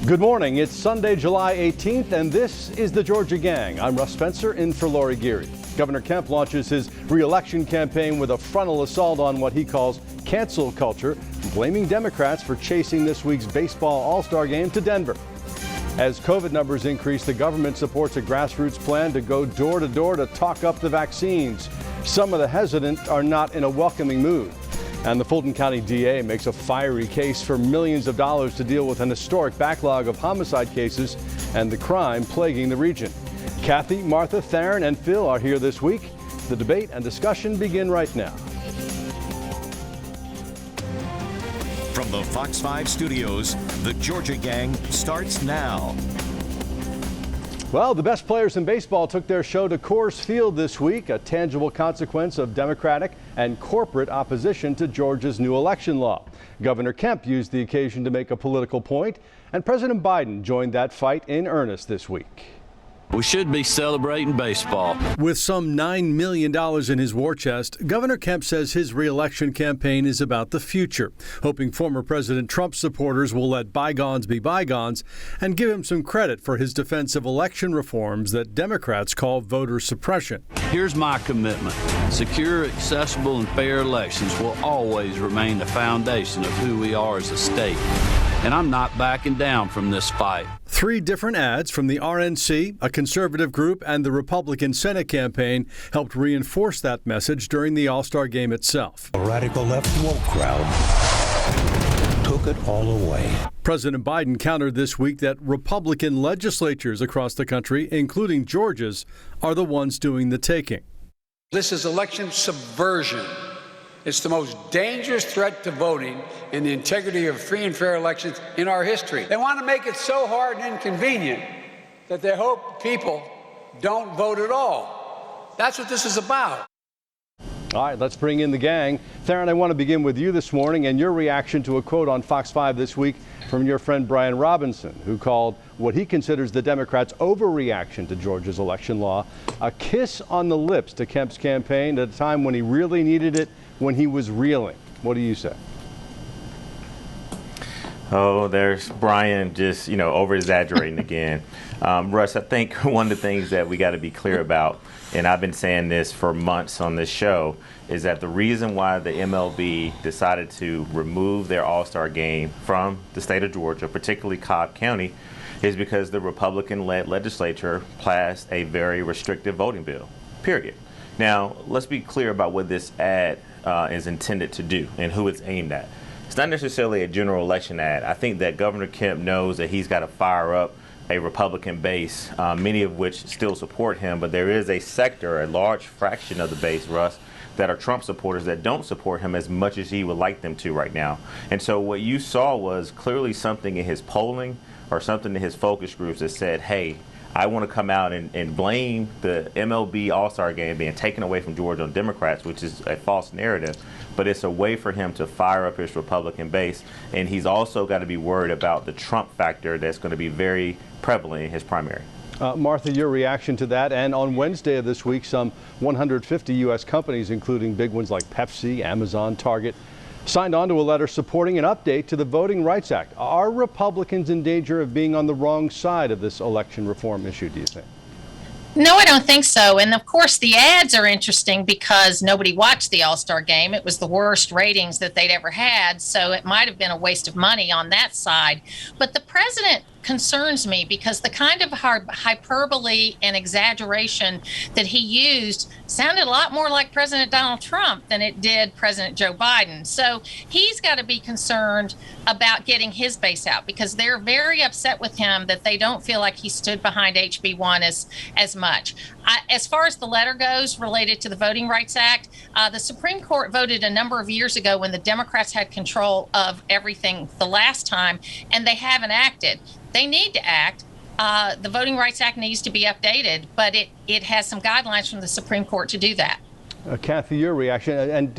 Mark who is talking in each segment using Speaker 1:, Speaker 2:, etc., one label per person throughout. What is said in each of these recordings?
Speaker 1: Good morning. It's Sunday, July 18th, and this is the Georgia Gang. I'm Russ Spencer in for Lori Geary. Governor Kemp launches his re-election campaign with a frontal assault on what he calls cancel culture, blaming Democrats for chasing this week's baseball all-star game to Denver. As COVID numbers increase, the government supports a grassroots plan to go door to door to talk up the vaccines. Some of the hesitant are not in a welcoming mood. And the Fulton County DA makes a fiery case for millions of dollars to deal with an historic backlog of homicide cases and the crime plaguing the region. Kathy, Martha, Theron, and Phil are here this week. The debate and discussion begin right now.
Speaker 2: From the Fox 5 studios, the Georgia Gang starts now.
Speaker 1: Well, the best players in baseball took their show to Coors Field this week, a tangible consequence of Democratic and corporate opposition to Georgia's new election law. Governor Kemp used the occasion to make a political point, and President Biden joined that fight in earnest this week.
Speaker 3: We should be celebrating baseball.
Speaker 1: With some $9 million in his war chest, Governor Kemp says his re-election campaign is about the future, hoping former President Trump's supporters will let bygones be bygones and give him some credit for his defense of election reforms that Democrats call voter suppression.
Speaker 3: Here's my commitment. Secure, accessible, and fair elections will always remain the foundation of who we are as a state. And I'm not backing down from this fight.
Speaker 1: 3 different ads from the RNC, a conservative group, and the Republican Senate campaign helped reinforce that message during the All-Star game itself.
Speaker 4: A radical left woke crowd took it all away.
Speaker 1: President Biden countered this week that Republican legislatures across the country, including Georgia's, are the ones doing the taking.
Speaker 5: This is election subversion. It's the most dangerous threat to voting and the integrity of free and fair elections in our history. They want to make it so hard and inconvenient that they hope people don't vote at all. That's what this is about.
Speaker 1: All right, let's bring in the gang. Theron, I want to begin with you this morning and your reaction to a quote on Fox 5 this week from your friend Brian Robinson, who called what he considers the Democrats' overreaction to Georgia's election law a kiss on the lips to Kemp's campaign at a time when he really needed it, when he was reeling. What do you say?
Speaker 6: Oh, there's Brian just, over-exaggerating again. Russ, I think one of the things that we got to be clear about, and I've been saying this for months on this show, is that the reason why the MLB decided to remove their All-Star game from the state of Georgia, particularly Cobb County, is because the Republican-led legislature passed a very restrictive voting bill, period. Now, let's be clear about what this ad is intended to do and who it's aimed at. It's not necessarily a general election ad. I think that Governor Kemp knows that he's got to fire up a Republican base, many of which still support him, but there is a sector, a large fraction of the base, Russ, that are Trump supporters that don't support him as much as he would like them to right now. And so what you saw was clearly something in his polling or something in his focus groups that said, hey, I want to come out and blame the MLB All-Star game being taken away from Georgia on Democrats, which is a false narrative, but it's a way for him to fire up his Republican base. And he's also got to be worried about the Trump factor that's going to be very prevalent in his primary.
Speaker 1: Martha, your reaction to that, and on Wednesday of this week, some 150 U.S. companies, including big ones like Pepsi, Amazon, Target, signed on to a letter supporting an update to the Voting Rights Act. Are Republicans in danger of being on the wrong side of this election reform issue, do you think?
Speaker 7: No, I don't think so. And of course, the ads are interesting because nobody watched the All-Star game. It was the worst ratings that they'd ever had. So it might have been a waste of money on that side. But the president concerns me because the kind of hyperbole and exaggeration that he used sounded a lot more like President Donald Trump than it did President Joe Biden. So he's got to be concerned about getting his base out because they're very upset with him that they don't feel like he stood behind HB1 as much. As far as the letter goes related to the Voting Rights Act, the Supreme Court voted a number of years ago when the Democrats had control of everything the last time, and they haven't acted. They need to act. The Voting Rights Act needs to be updated, but it has some guidelines from the Supreme Court to do that.
Speaker 1: Kathy, your reaction, and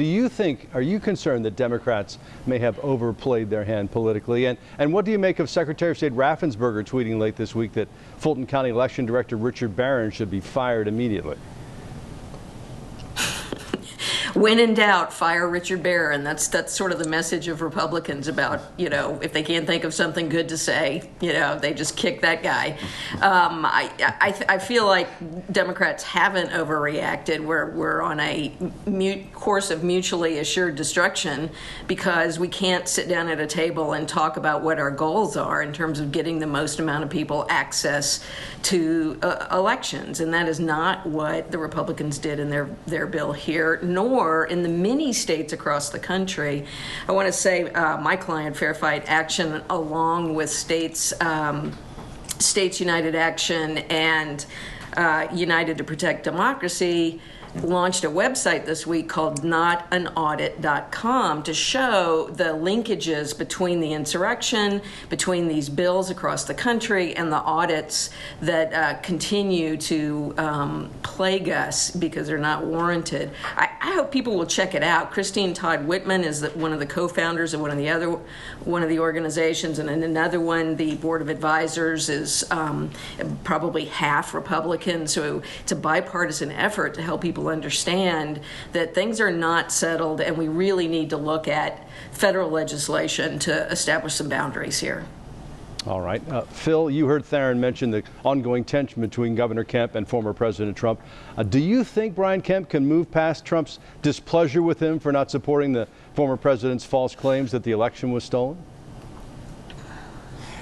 Speaker 1: are you concerned that Democrats may have overplayed their hand politically? And what do you make of Secretary of State Raffensperger tweeting late this week that Fulton County Election Director Richard Barron should be fired immediately?
Speaker 8: when in doubt, fire Richard Barron. That's sort of the message of Republicans about, if they can't think of something good to say, they just kick that guy. I feel like Democrats haven't overreacted. We're on a course of mutually assured destruction because we can't sit down at a table and talk about what our goals are in terms of getting the most amount of people access to elections. And that is not what the Republicans did in their bill here, nor in the many states across the country. I want to say my client, Fair Fight Action, along with States United Action and United to Protect Democracy, launched a website this week called notanaudit.com to show the linkages between the insurrection, between these bills across the country, and the audits that continue to plague us because they're not warranted. I hope people will check it out. Christine Todd Whitman is one of the co-founders of one of the organizations, and in another one, the board of advisors is probably half Republican. So it's a bipartisan effort to help people understand that things are not settled, and we really need to look at federal legislation to establish some boundaries here.
Speaker 1: All right. Phil, you heard Theron mention the ongoing tension between Governor Kemp and former President Trump. Do you think Brian Kemp can move past Trump's displeasure with him for not supporting the former president's false claims that the election was stolen?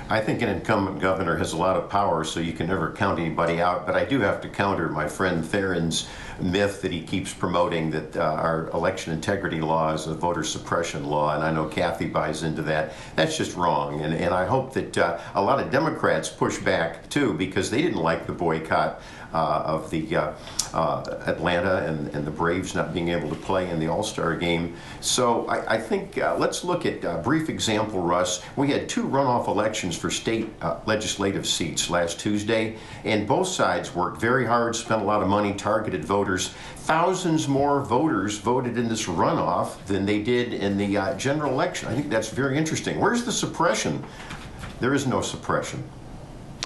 Speaker 9: I think an incumbent governor has a lot of power, so you can never count anybody out. But I do have to counter my friend Theron's myth that he keeps promoting that our election integrity law is a voter suppression law, and I know Kathy buys into that. That's just wrong, and I hope that a lot of Democrats push back too, because they didn't like the boycott of the Atlanta and the Braves not being able to play in the All-Star game. So I think let's look at a brief example, Russ. We had 2 runoff elections for state legislative seats last Tuesday, and both sides worked very hard, spent a lot of money, targeted voters. Thousands more voters voted in this runoff than they did in the general election. I think that's very interesting. Where's the suppression? There is no suppression.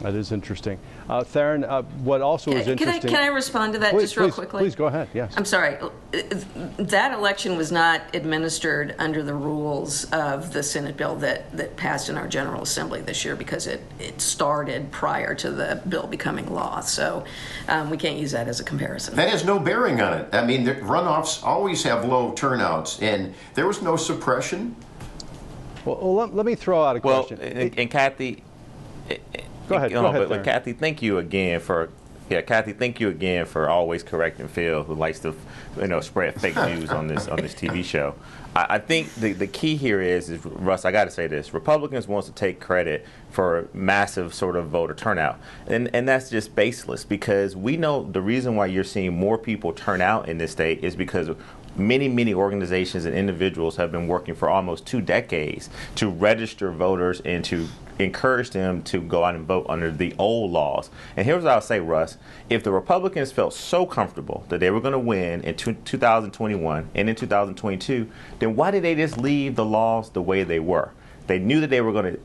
Speaker 1: That is interesting. Theron, what also is interesting...
Speaker 8: Can I respond to that just real quickly?
Speaker 1: Please, go ahead, yes.
Speaker 8: I'm sorry. That election was not administered under the rules of the Senate bill that passed in our General Assembly this year because it started prior to the bill becoming law. So we can't use that as a comparison.
Speaker 9: That has no bearing on it. I mean, the runoffs always have low turnouts, and there was no suppression.
Speaker 1: Well, let me throw out a question.
Speaker 6: Well, and Kathy...
Speaker 1: Go ahead.
Speaker 6: But Kathy, thank you again for always correcting Phil, who likes to, spread fake news on this TV show. I think the key here is Russ, I got to say this: Republicans wants to take credit for massive sort of voter turnout, and that's just baseless because we know the reason why you're seeing more people turn out in this state is because many organizations and individuals have been working for almost 2 decades to register voters and to encourage them to go out and vote under the old laws. And here's what I'll say, Russ. If the Republicans felt so comfortable that they were going to win in 2021 and in 2022, then why did they just leave the laws the way they were? They knew that they were going to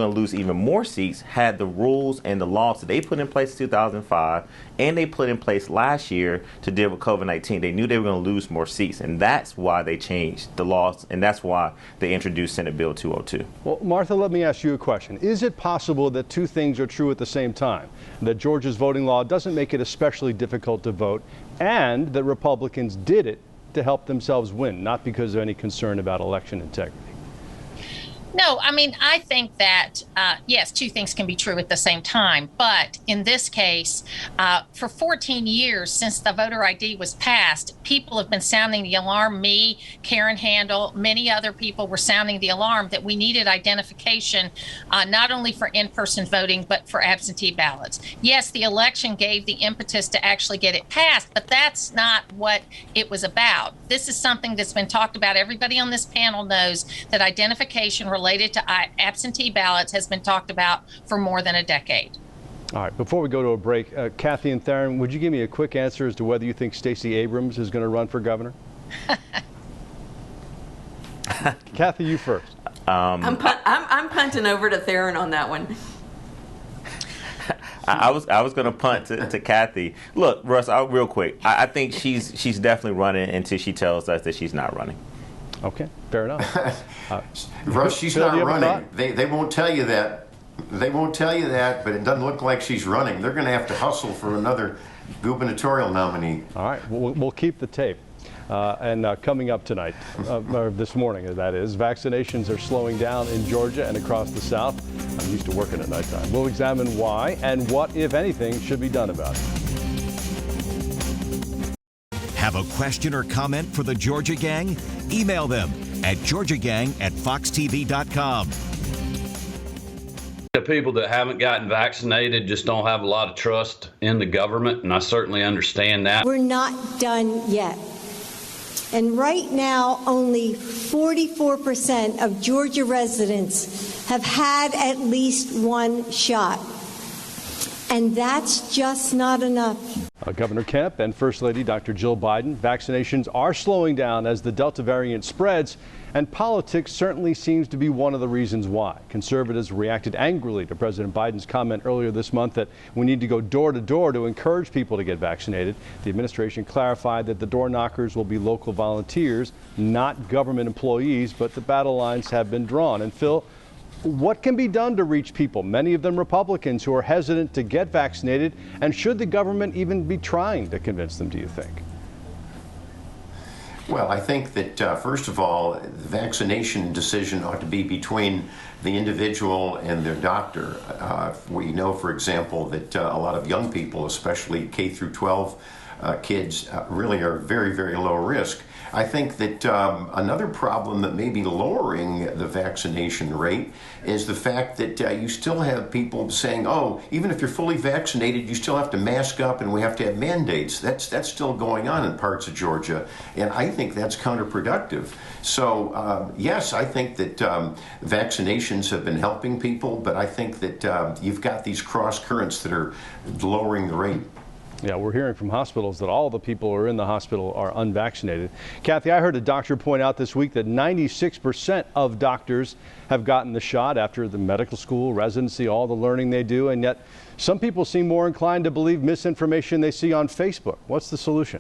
Speaker 6: lose even more seats had the rules and the laws that they put in place in 2005 and they put in place last year to deal with COVID-19. They knew they were going to lose more seats, and that's why they changed the laws, and that's why they introduced Senate Bill 202.
Speaker 1: Well, Martha, let me ask you a question. Is it possible that 2 things are true at the same time? That Georgia's voting law doesn't make it especially difficult to vote, and that Republicans did it to help themselves win, not because of any concern about election integrity?
Speaker 7: No, I mean, I think that, yes, 2 things can be true at the same time. But in this case, for 14 years since the voter ID was passed, people have been sounding the alarm. Me, Karen Handel, many other people were sounding the alarm that we needed identification, not only for in-person voting, but for absentee ballots. Yes, the election gave the impetus to actually get it passed, but that's not what it was about. This is something that's been talked about. Everybody on this panel knows that identification related to absentee ballots has been talked about for more than a decade.
Speaker 1: All right, before we go to a break, Kathy and Theron, would you give me a quick answer as to whether you think Stacey Abrams is going to run for governor? Kathy, you first.
Speaker 8: I'm punting over to Theron on that one.
Speaker 6: I was going to punt to Kathy. Look, Russ, real quick. I think she's definitely running until she tells us that she's not running.
Speaker 1: Okay, fair enough.
Speaker 9: Russ, she's
Speaker 1: Phil,
Speaker 9: not
Speaker 1: you have a
Speaker 9: running.
Speaker 1: thought?
Speaker 9: They won't tell you that. They won't tell you that, but it doesn't look like she's running. They're going to have to hustle for another gubernatorial nominee.
Speaker 1: All right, we'll keep the tape. Coming up tonight, or this morning, that is, vaccinations are slowing down in Georgia and across the South. I'm used to working at nighttime. We'll examine why and what, if anything, should be done about it.
Speaker 2: Have a question or comment for the Georgia Gang? Email them at georgiagang@foxtv.com.
Speaker 3: The people that haven't gotten vaccinated just don't have a lot of trust in the government, and I certainly understand that.
Speaker 10: We're not done yet. And right now, only 44% of Georgia residents have had at least one shot. And that's just not enough.
Speaker 1: Governor Kemp and First Lady Dr. Jill Biden, vaccinations are slowing down as the Delta variant spreads, and politics certainly seems to be one of the reasons why. Conservatives reacted angrily to President Biden's comment earlier this month that we need to go door to door to encourage people to get vaccinated. The administration clarified that the door knockers will be local volunteers, not government employees, but the battle lines have been drawn. And Phil, what can be done to reach people, many of them Republicans, who are hesitant to get vaccinated? And should the government even be trying to convince them, do you think?
Speaker 9: Well, I think that, first of all, the vaccination decision ought to be between the individual and their doctor. We know, for example, that a lot of young people, especially K through 12 kids, really are very, very low risk. I think that another problem that may be lowering the vaccination rate is the fact that you still have people saying, oh, even if you're fully vaccinated, you still have to mask up and we have to have mandates. That's still going on in parts of Georgia, and I think that's counterproductive. So, yes, I think that vaccinations have been helping people, but I think that you've got these cross currents that are lowering the rate.
Speaker 1: Yeah, we're hearing from hospitals that all the people who are in the hospital are unvaccinated. Kathy, I heard a doctor point out this week that 96% of doctors have gotten the shot after the medical school, residency, all the learning they do, and yet some people seem more inclined to believe misinformation they see on Facebook. What's the solution?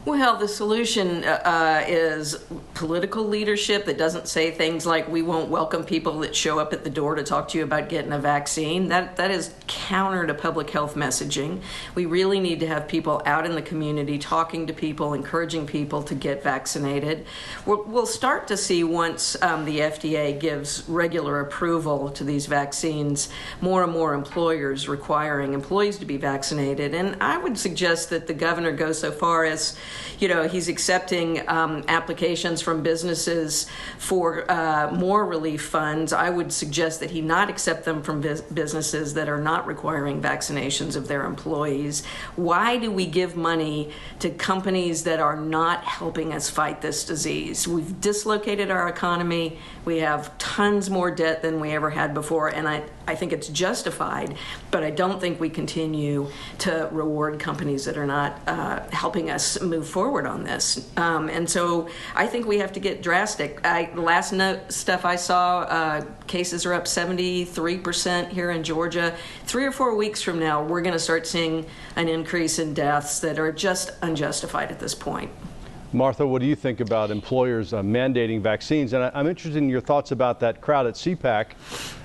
Speaker 8: Well, the solution is political leadership that doesn't say things like, we won't welcome people that show up at the door to talk to you about getting a vaccine. That is counter to public health messaging. We really need to have people out in the community talking to people, encouraging people to get vaccinated. We'll start to see, once the FDA gives regular approval to these vaccines, more and more employers requiring employees to be vaccinated. And I would suggest that the governor goes so far as, he's accepting applications from businesses for more relief funds. I would suggest that he not accept them from businesses that are not requiring vaccinations of their employees. Why do we give money to companies that are not helping us fight this disease? We've dislocated our economy. We have tons more debt than we ever had before, and I think it's justified, but I don't think we continue to reward companies that are not helping us move forward on this. And so I think we have to get drastic. Last stuff I saw, cases are up 73% here in Georgia. 3 or 4 weeks from now, we're going to start seeing an increase in deaths that are just unjustified at this point.
Speaker 1: Martha, what do you think about employers mandating vaccines? And I'm interested in your thoughts about that crowd at CPAC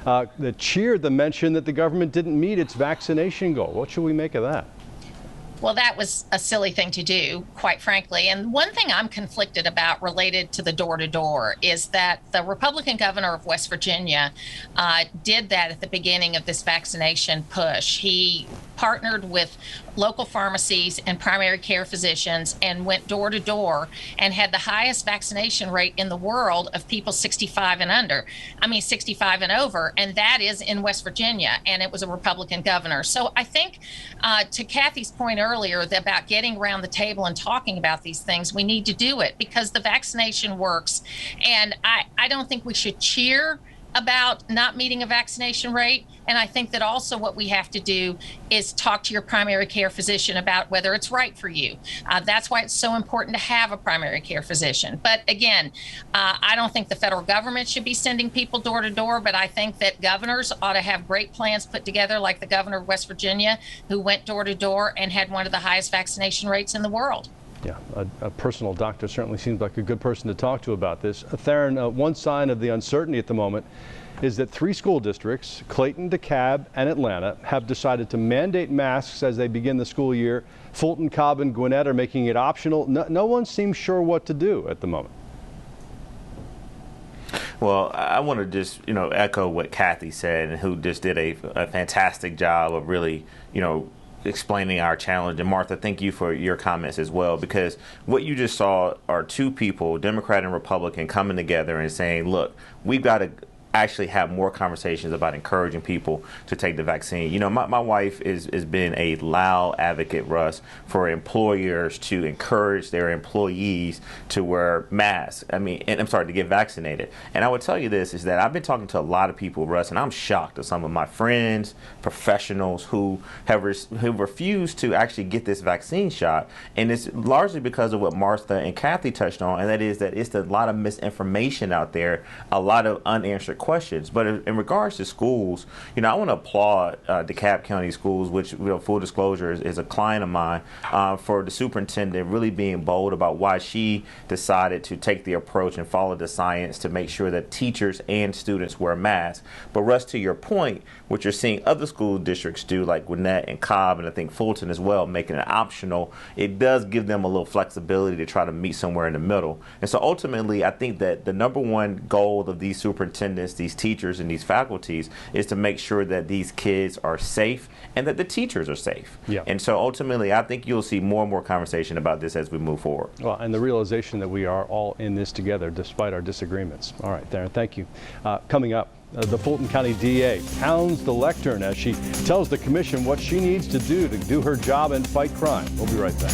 Speaker 1: that cheered the mention that the government didn't meet its vaccination goal. What should we make of that?
Speaker 7: Well, that was a silly thing to do, quite frankly. And one thing I'm conflicted about related to the door-to-door is that the Republican governor of West Virginia did that at the beginning of this vaccination push. He partnered with local pharmacies and primary care physicians and went door to door and had the highest vaccination rate in the world of people 65 and under. 65 and over, and that is in West Virginia, and it was a Republican governor. So I think to Kathy's point earlier about getting around the table and talking about these things, we need to do it because the vaccination works. And I don't think we should cheer about not meeting a vaccination rate. And I think that also what we have to do is talk to your primary care physician about whether it's right for you. That's why it's so important to have a primary care physician. But again, I don't think the federal government should be sending people door to door, but I think that governors ought to have great plans put together, like the governor of West Virginia, who went door to door and had one of the highest vaccination rates in the world.
Speaker 1: Yeah, a personal doctor certainly seems like a good person to talk to about this. Theron, one sign of the uncertainty at the moment is that 3 school districts, Clayton, DeKalb, and Atlanta, have decided to mandate masks as they begin the school year. Fulton, Cobb, and Gwinnett are making it optional. No one seems sure what to do at the moment.
Speaker 6: Well, I want to just, echo what Kathy said, and who just did a fantastic job of really, explaining our challenge. And Martha, thank you for your comments as well, because what you just saw are 2 people, Democrat and Republican, coming together and saying, look, we've got to actually have more conversations about encouraging people to take the vaccine. My wife has been a loud advocate, Russ, for employers to encourage their employees to wear masks. To get vaccinated. And I would tell you this, is that I've been talking to a lot of people, Russ, and I'm shocked at some of my friends, professionals who have refused to actually get this vaccine shot. And it's largely because of what Martha and Kathy touched on, and that is that it's a lot of misinformation out there, a lot of unanswered questions. But in regards to schools, I want to applaud DeKalb County Schools, which, full disclosure, is a client of mine, for the superintendent really being bold about why she decided to take the approach and follow the science to make sure that teachers and students wear masks. But Russ, to your point, what you're seeing other school districts do, like Gwinnett and Cobb, and I think Fulton as well, making it optional, it does give them a little flexibility to try to meet somewhere in the middle. And so ultimately, I think that the number one goal of these superintendents, these teachers, and these faculties is to make sure that these kids are safe and that the teachers are safe. Yeah. And so ultimately, I think you'll see more and more conversation about this as we move forward.
Speaker 1: Well, and the realization that we are all in this together despite our disagreements. All right, Theron, thank you. Coming up, the Fulton County DA pounds the lectern as she tells the commission what she needs to do her job and fight crime. We'll be right back.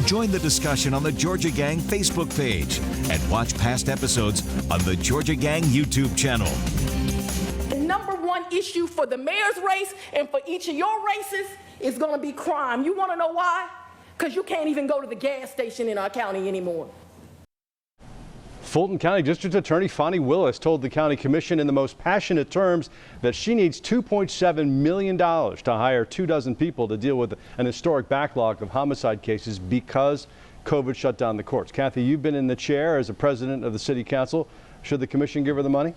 Speaker 2: Join the discussion on the Georgia Gang Facebook page and watch past episodes on the Georgia Gang YouTube channel.
Speaker 11: The number one issue for the mayor's race and for each of your races is going to be crime. You want to know why? Because you can't even go to the gas station in our county anymore.
Speaker 1: Fulton County District Attorney Fonnie Willis told the county commission in the most passionate terms that she needs $2.7 million to hire 24 people to deal with an historic backlog of homicide cases because COVID shut down the courts. Kathy, you've been in the chair as a president of the city council. Should the commission give her the money?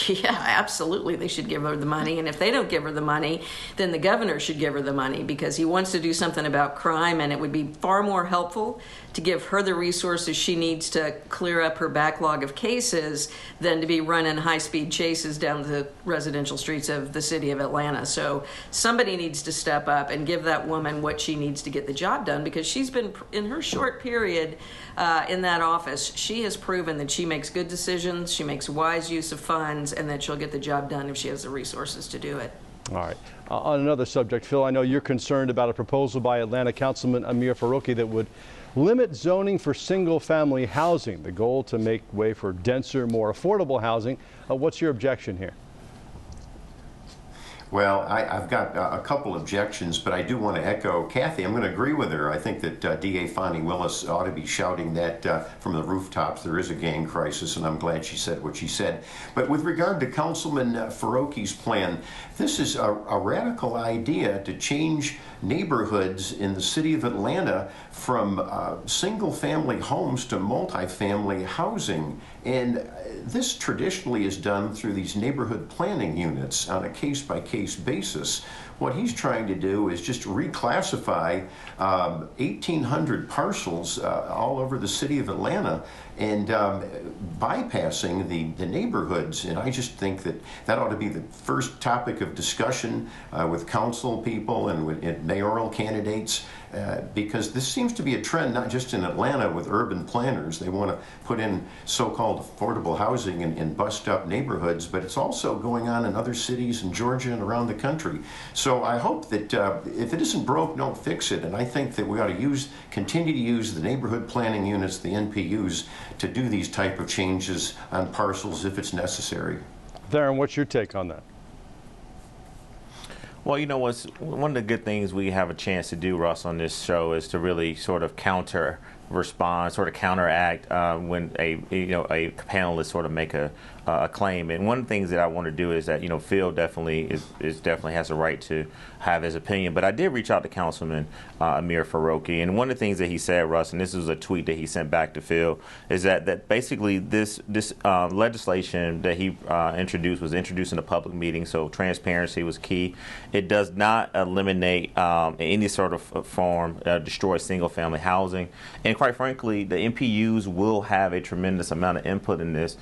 Speaker 8: Yeah, absolutely. They should give her the money. And if they don't give her the money, then the governor should give her the money, because he wants to do something about crime, and it would be far more helpful to give her the resources she needs to clear up her backlog of cases than to be running high-speed chases down the residential streets of the city of Atlanta. So somebody needs to step up and give that woman what she needs to get the job done, because she's been, in her short period in that office, she has proven that she makes good decisions, she makes wise use of funds, and that she'll get the job done if she has the resources to do it.
Speaker 1: All right. On another subject, Phil, I know you're concerned about a proposal by Atlanta Councilman Amir Faruqi that would limit zoning for single-family housing, the goal to make way for denser, more affordable housing. What's your objection here?
Speaker 9: Well, I've got a couple objections, but I do want to echo Kathy. I'm going to agree with her. I think that DA Fonnie Willis ought to be shouting that from the rooftops. There is a gang crisis, and I'm glad she said what she said. But with regard to Councilman Faruqi's plan, this is a radical idea to change neighborhoods in the city of Atlanta from single-family homes to multifamily housing. And this traditionally is done through these neighborhood planning units on a case-by-case basis. What he's trying to do is just reclassify 1,800 parcels all over the city of Atlanta and bypassing the neighborhoods. And I just think that ought to be the first topic of discussion with council people and with mayoral candidates, because this seems to be a trend not just in Atlanta with urban planners. They want to put in so-called affordable housing in bust-up neighborhoods, but it's also going on in other cities in Georgia and around the country. So So I hope that if it isn't broke, don't fix it. And I think that we ought to continue to use the neighborhood planning units, the NPUs, to do these type of changes on parcels if it's necessary.
Speaker 1: Theron, what's your take on that?
Speaker 6: Well, you know what's one of the good things we have a chance to do, Russ, on this show is to really sort of respond, sort of counteract when a panelist sort of make a claim. And one of the things that I want to do is that Phil definitely definitely has a right to have his opinion. But I did reach out to Councilman Amir Faroqi, and one of the things that he said, Russ, and this was a tweet that he sent back to Phil, is that basically this legislation that he introduced was introduced in a public meeting, so transparency was key. It does not eliminate in any sort of form destroy single-family housing, and quite frankly, the NPUs will have a tremendous amount of input in this.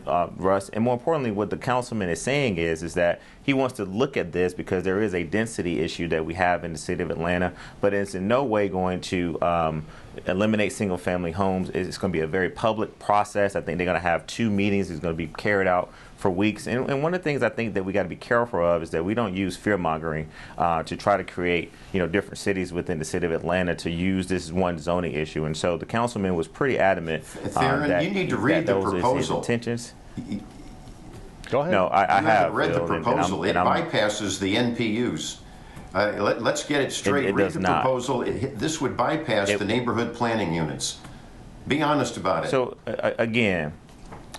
Speaker 6: Russ, and more importantly, what the councilman is saying is that he wants to look at this because there is a density issue that we have in the city of Atlanta, but it's in no way going to eliminate single-family homes. It's going to be a very public process. I think they're going to have 2 meetings. It's going to be carried out for weeks. And one of the things I think that we got to be careful of is that we don't use fear-mongering to try to create, different cities within the city of Atlanta to use this one zoning issue. And so the councilman was pretty adamant that
Speaker 9: you need to read the proposal.
Speaker 6: His intentions.
Speaker 1: Go ahead.
Speaker 6: No, I have
Speaker 9: read the proposal. It bypasses the NPUs. Let's get it straight. Read the proposal. This would bypass the neighborhood planning units. Be honest about it.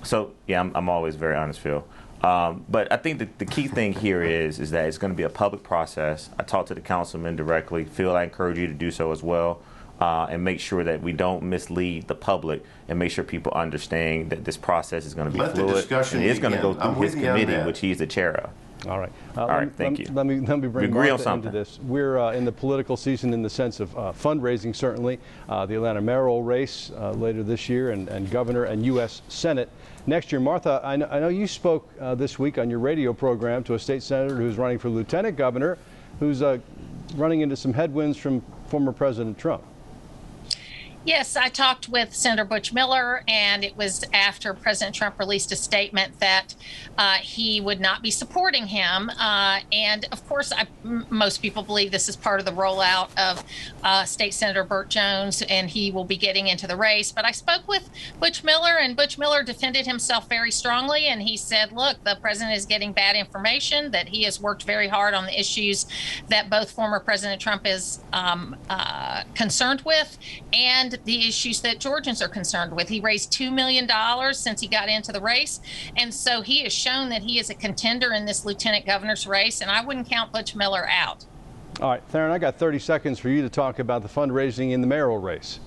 Speaker 6: So yeah, I'm always very honest, Phil. But I think that the key thing here is that it's going to be a public process. I talked to the councilman directly. Phil, I encourage you to do so as well. And make sure that we don't mislead the public and make sure people understand that this process is going to be fluid. And it's going to go through his committee, which he's the chair of.
Speaker 1: All right.
Speaker 6: All right, thank you.
Speaker 1: Let me bring Martha into this. We're in the political season in the sense of fundraising, certainly. The Atlanta mayoral race later this year and governor and U.S. Senate next year. Martha, I know you spoke this week on your radio program to a state senator who's running for lieutenant governor, who's running into some headwinds from former President Trump.
Speaker 7: Yes, I talked with Senator Butch Miller, and it was after President Trump released a statement that he would not be supporting him. And of course, most people believe this is part of the rollout of State Senator Burt Jones, and he will be getting into the race. But I spoke with Butch Miller, and Butch Miller defended himself very strongly. And he said, look, the president is getting bad information, that he has worked very hard on the issues that both former President Trump is concerned with, and the issues that Georgians are concerned with. He raised $2 million since he got into the race. And so he has shown that he is a contender in this lieutenant governor's race, and I wouldn't count Butch Miller out.
Speaker 1: All right, Theron, I got 30 seconds for you to talk about the fundraising in the mayoral race.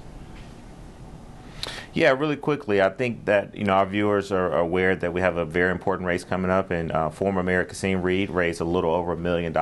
Speaker 6: Yeah, really quickly, I think that our viewers are aware that we have a very important race coming up, and former Mayor Kasim Reed raised a little over $1 million,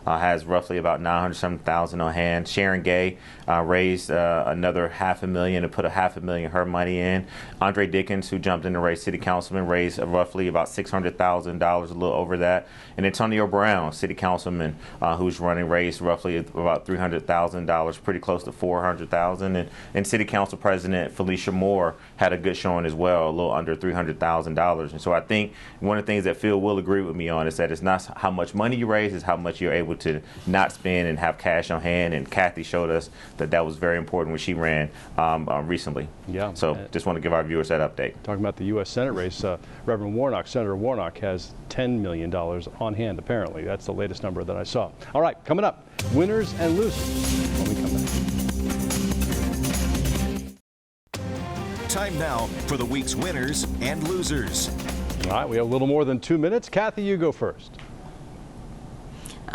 Speaker 6: has roughly about $907,000 on hand. Sharon Gay raised another $500,000 and put $500,000 her money in. Andre Dickens, who jumped in the race, city councilman, raised roughly about $600,000, a little over that. And Antonio Brown, city councilman, who's running, raised roughly about $300,000, pretty close to $400,000. And city council president Felicia Moore had a good showing as well, a little under $300,000. And so I think one of the things that Phil will agree with me on is that it's not how much money you raise, it's how much you're able to not spend and have cash on hand. And Kathy showed us that was very important when she ran recently.
Speaker 1: Yeah.
Speaker 6: So just want to give our viewers that update.
Speaker 1: Talking about the U.S. Senate race, Reverend Warnock, Senator Warnock, has $10 million on hand, apparently. That's the latest number that I saw. All right, coming up, winners and losers when we come back.
Speaker 2: Time now for the week's winners and losers.
Speaker 1: All right, we have a little more than 2 minutes. Kathy, you go first.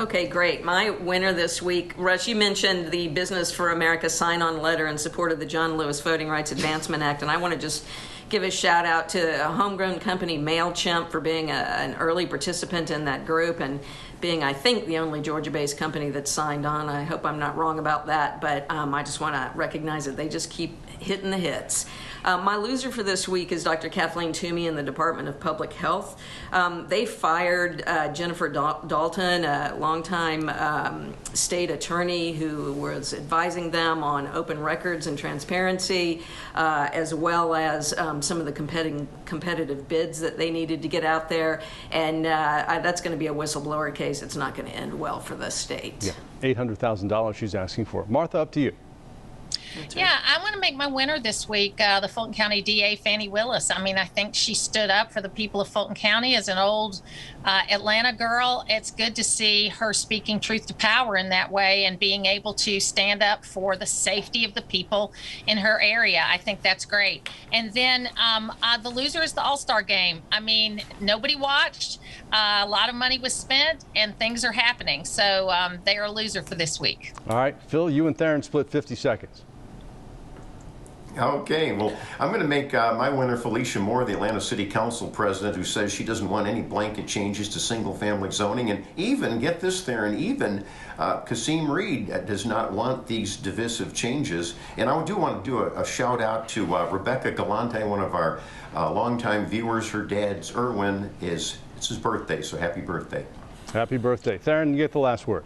Speaker 8: Okay, great. My winner this week, Russ, you mentioned the Business for America sign-on letter in support of the John Lewis Voting Rights Advancement Act, and I want to just give a shout out to a homegrown company, MailChimp, for being an early participant in that group and being, I think, the only Georgia-based company that signed on. I hope I'm not wrong about that, but I just want to recognize that they just keep hitting the hits. My loser for this week is Dr. Kathleen Toomey in the Department of Public Health. They fired Jennifer Dalton, a longtime state attorney who was advising them on open records and transparency, as well as some of the competitive bids that they needed to get out there. And that's going to be a whistleblower case. It's not going to end well for the state.
Speaker 1: Yeah, $800,000 she's asking for. Martha, up to you.
Speaker 7: Yeah, I want to make my winner this week, the Fulton County DA, Fannie Willis. I mean, I think she stood up for the people of Fulton County as an old Atlanta girl. It's good to see her speaking truth to power in that way and being able to stand up for the safety of the people in her area. I think that's great. And then the loser is the All-Star game. I mean, nobody watched. A lot of money was spent and things are happening. So they are a loser for this week.
Speaker 1: All right, Phil, you and Theron split 50 seconds.
Speaker 9: Okay, well, I'm going to make my winner Felicia Moore, the Atlanta City Council president, who says she doesn't want any blanket changes to single-family zoning, and even, get this, Theron, even Kasim Reed does not want these divisive changes. And I do want to do a shout-out to Rebecca Galante, one of our longtime viewers. Her dad's Irwin it's his birthday, so happy birthday.
Speaker 1: Happy birthday. Theron, you get the last word.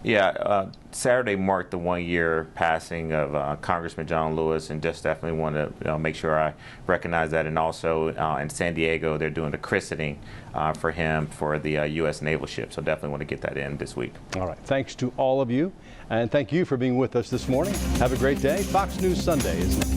Speaker 6: Yeah, Saturday marked the 1-year passing of Congressman John Lewis, and just definitely want to make sure I recognize that. And also in San Diego, they're doing a christening for him for the U.S. naval ship, so definitely want to get that in this week.
Speaker 1: All right, thanks to all of you, and thank you for being with us this morning. Have a great day. Fox News Sunday is next.